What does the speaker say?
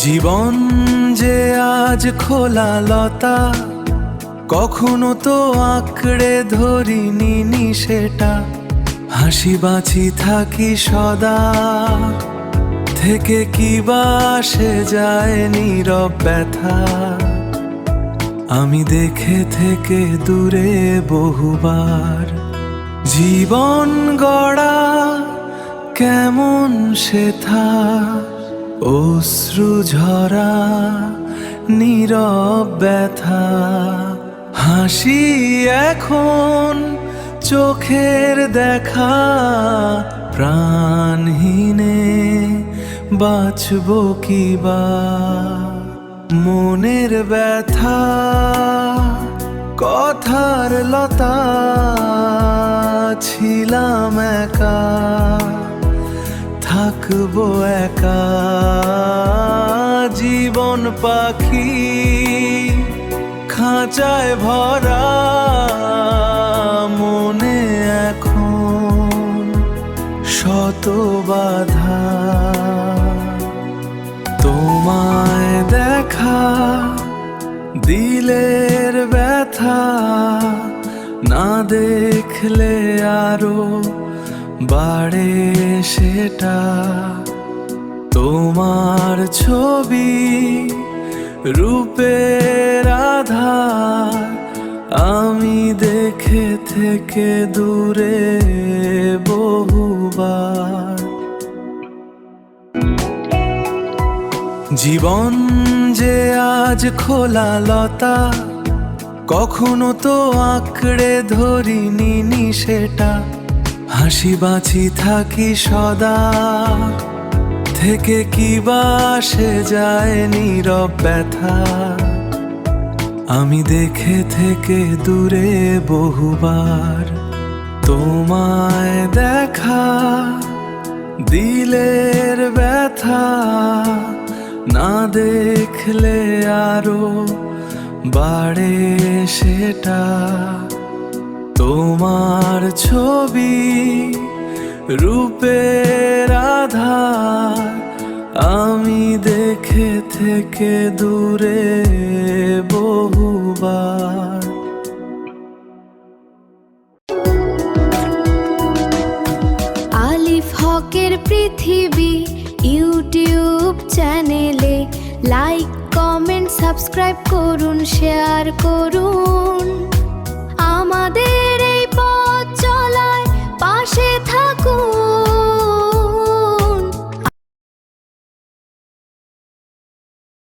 জীবন যে আজ খোলা লতা, কখনো তো আঁকড়ে ধরিনি সেটা। হাসি বাঁচি থাকি সদা, থেকে কি বাসে যায় নীরব ব্যথা। আমি দেখে থেকে দূরে বহুবার, জীবন গড়া কেমন সেথা। অশ্রু ঝরা নীরব ব্যথা, হাসি এখন চোখের দেখা। প্রাণহীনে বাঁচব কিবা, মনের ব্যথা কথার লতা। ছিলাম একা, থাকবো একা। জীবন পাখি খাঁচায় ভরা, মনে এখন শত বাধা। তোমায় দেখা দিলের ব্যথা, না দেখলে আরো বাড়ে সেটা। তোমার ছবি রূপের আধার, আমি দেখে থেকে দূরে বহুবার। জীবন যে আজ খোলা লতা, কখনো তো আঁকড়ে ধরিনি সেটা। হাসি বাঁচি থাকি সদা, থেকে কি বাসে যায় নীরব ব্যথা। আমি দেখে থেকে দূরে বহুবার, তোমায় দেখা দিলের ব্যথা। না দেখলে আরো বাড়ে সেটা। তোমার ছবি রূপের আধার, আমি দেখে থেকে দূরে বহুবার। আলিফ হকের পৃথিবী ইউটিউব চ্যানেলে লাইক, কমেন্ট, সাবস্ক্রাইব করুন, শেয়ার করুন। আমাদের